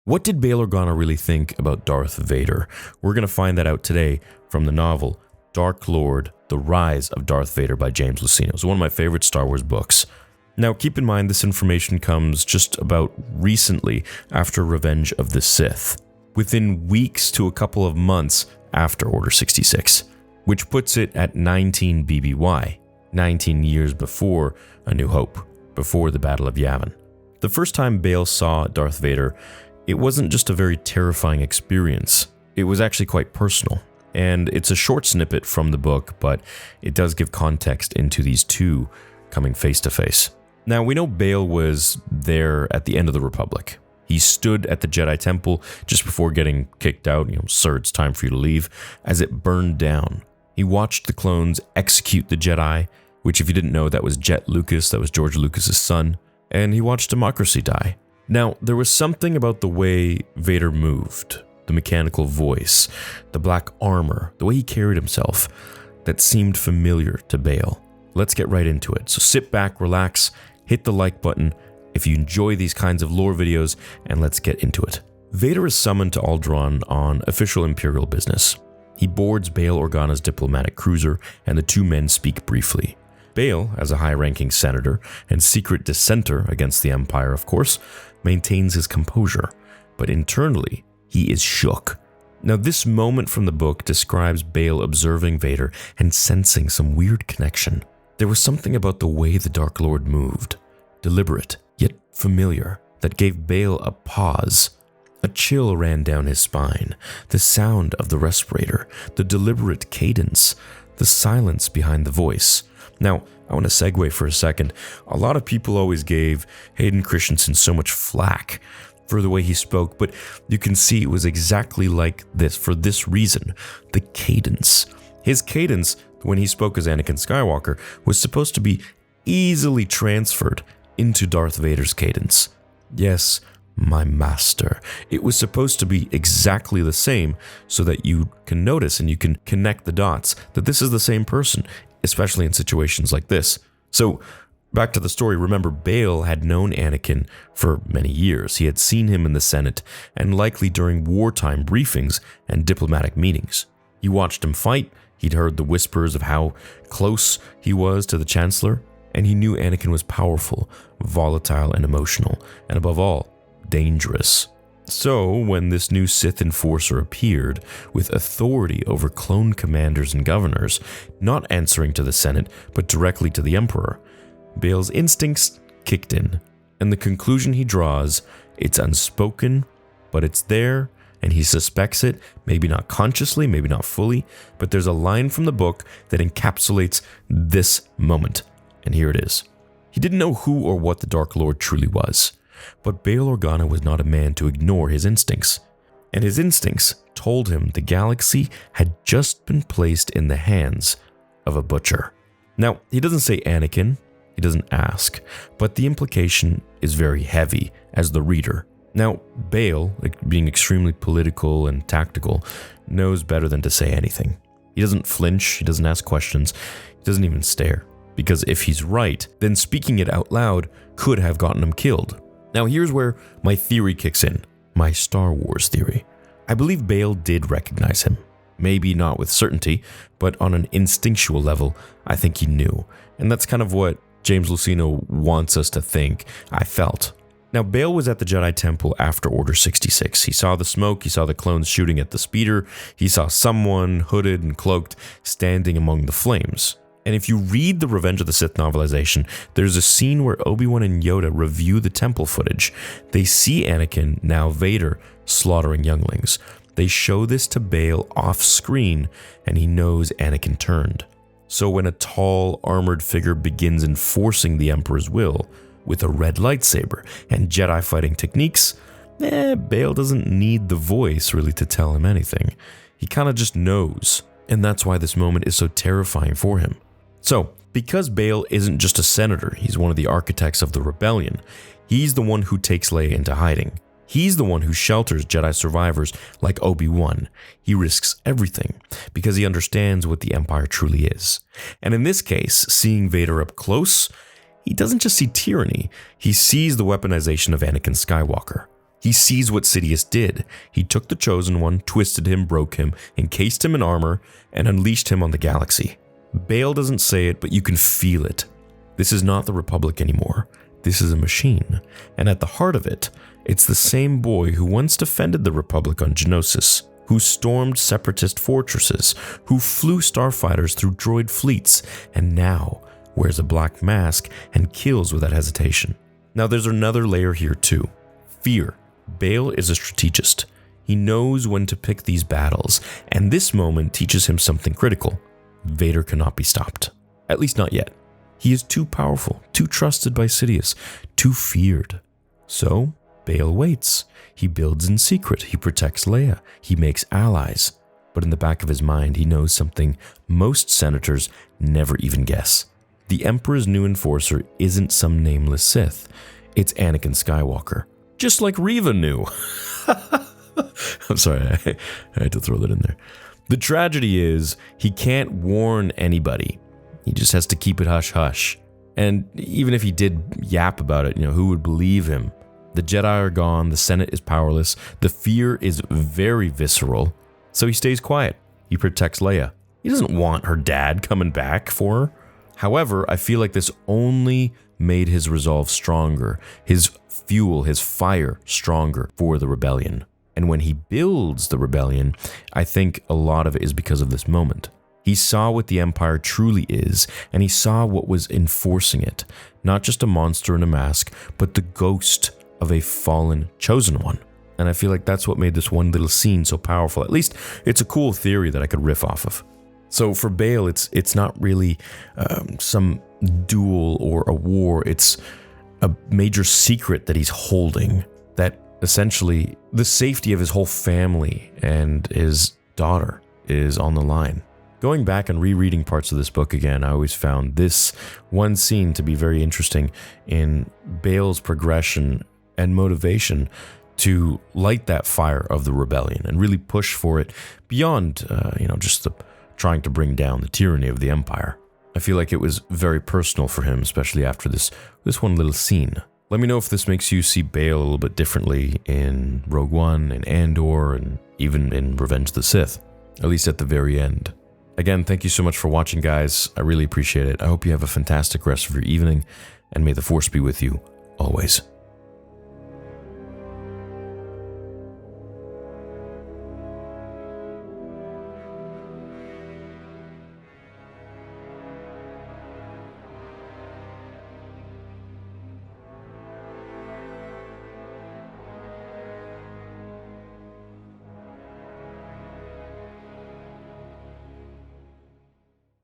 What did Bail Organa really think about Darth Vader? We're going to find that out today from the novel Dark Lord, The Rise of Darth Vader by James Luceno. It's one of my favorite Star Wars books. Now, keep in mind this information comes just about recently after Revenge of the Sith, within weeks to a couple of months after Order 66, which puts it at 19 BBY, 19 years before A New Hope, before the Battle of Yavin. The first time Bail saw Darth Vader, it wasn't just a very terrifying experience. It was actually quite personal. And it's a short snippet from the book, but it does give context into these two coming face to face. Now, we know Bail was there at the end of the Republic. He stood at the Jedi Temple just before getting kicked out, sir, it's time for you to leave, as it burned down. He watched the clones execute the Jedi, which if you didn't know, that was Jet Lucas, that was George Lucas's son, and he watched democracy die. Now, there was something about the way Vader moved, the mechanical voice, the black armor, the way he carried himself, that seemed familiar to Bail. Let's get right into it. So sit back, relax, hit the like button if you enjoy these kinds of lore videos, and let's get into it. Vader is summoned to Alderaan on official Imperial business. He boards Bail Organa's diplomatic cruiser, and the two men speak briefly. Bail, as a high-ranking senator and secret dissenter against the Empire, of course, maintains his composure, but internally, he is shook. Now, this moment from the book describes Bail observing Vader and sensing some weird connection. There was something about the way the Dark Lord moved, deliberate yet familiar, that gave Bail a pause. A chill ran down his spine, the sound of the respirator, the deliberate cadence, the silence behind the voice. Now, I want to segue for a second. A lot of people always gave Hayden Christensen so much flack for the way he spoke, but you can see it was exactly like this for this reason, the cadence. His cadence, when he spoke as Anakin Skywalker, was supposed to be easily transferred into Darth Vader's cadence. Yes, my master. It was supposed to be exactly the same so that you can notice and you can connect the dots that this is the same person, especially in situations like this. So, back to the story, remember Bail had known Anakin for many years. He had seen him in the Senate and likely during wartime briefings and diplomatic meetings. He watched him fight, he'd heard the whispers of how close he was to the Chancellor, and he knew Anakin was powerful, volatile, and emotional, and above all, dangerous. So, when this new Sith enforcer appeared, with authority over clone commanders and governors, not answering to the Senate, but directly to the Emperor, Bail's instincts kicked in, and the conclusion he draws, it's unspoken, but it's there, and he suspects it, maybe not consciously, maybe not fully, but there's a line from the book that encapsulates this moment, and here it is. He didn't know who or what the Dark Lord truly was, but Bail Organa was not a man to ignore his instincts, and his instincts told him the galaxy had just been placed in the hands of a butcher. Now, he doesn't say Anakin, he doesn't ask, but the implication is very heavy as the reader. Now, Bail, being extremely political and tactical, knows better than to say anything. He doesn't flinch, he doesn't ask questions, he doesn't even stare, because if he's right, then speaking it out loud could have gotten him killed. Now here's where my theory kicks in, my Star Wars theory. I believe Bail did recognize him. Maybe not with certainty, but on an instinctual level, I think he knew. And that's kind of what James Luceno wants us to think I felt. Now, Bail was at the Jedi Temple after Order 66. He saw the smoke, he saw the clones shooting at the speeder, he saw someone hooded and cloaked standing among the flames. And if you read the Revenge of the Sith novelization, there's a scene where Obi-Wan and Yoda review the temple footage. They see Anakin, now Vader, slaughtering younglings. They show this to Bail off screen, and he knows Anakin turned. So when a tall, armored figure begins enforcing the Emperor's will with a red lightsaber and Jedi fighting techniques, Bail doesn't need the voice really to tell him anything. He kind of just knows, and that's why this moment is so terrifying for him. So, because Bail isn't just a senator, he's one of the architects of the rebellion. He's the one who takes Leia into hiding. He's the one who shelters Jedi survivors like Obi-Wan. He risks everything because he understands what the Empire truly is. And in this case, seeing Vader up close, he doesn't just see tyranny, he sees the weaponization of Anakin Skywalker. He sees what Sidious did. He took the Chosen One, twisted him, broke him, encased him in armor, and unleashed him on the galaxy. Bail doesn't say it, but you can feel it. This is not the Republic anymore. This is a machine. And at the heart of it, it's the same boy who once defended the Republic on Geonosis, who stormed separatist fortresses, who flew starfighters through droid fleets, and now wears a black mask and kills without hesitation. Now there's another layer here too. Fear. Bail is a strategist. He knows when to pick these battles, and this moment teaches him something critical. Vader cannot be stopped. At least not yet. He is too powerful, too trusted by Sidious, too feared. So, Bail waits. He builds in secret. He protects Leia. He makes allies. But in the back of his mind, he knows something most senators never even guess. The Emperor's new enforcer isn't some nameless Sith. It's Anakin Skywalker. Just like Reva knew. I'm sorry, I had to throw that in there. The tragedy is, he can't warn anybody. He just has to keep it hush-hush. And even if he did yap about it, who would believe him? The Jedi are gone, the Senate is powerless, the fear is very visceral, so he stays quiet. He protects Leia. He doesn't want her dad coming back for her. However, I feel like this only made his resolve stronger, his fuel, his fire stronger for the rebellion. And when he builds the rebellion, I think a lot of it is because of this moment. He saw what the Empire truly is, and he saw what was enforcing it. Not just a monster in a mask, but the ghost of a fallen Chosen One. And I feel like that's what made this one little scene so powerful. At least it's a cool theory that I could riff off of. So for Bail, it's not really some duel or a war. It's a major secret that he's holding, that essentially the safety of his whole family and his daughter is on the line. Going back and rereading parts of this book again, I always found this one scene to be very interesting in Bail's progression and motivation to light that fire of the rebellion and really push for it beyond, just the trying to bring down the tyranny of the Empire. I feel like it was very personal for him, especially after this one little scene. Let me know if this makes you see Bail a little bit differently in Rogue One, in Andor, and even in Revenge of the Sith, at least at the very end. Again, thank you so much for watching, guys. I really appreciate it. I hope you have a fantastic rest of your evening, and may the Force be with you always.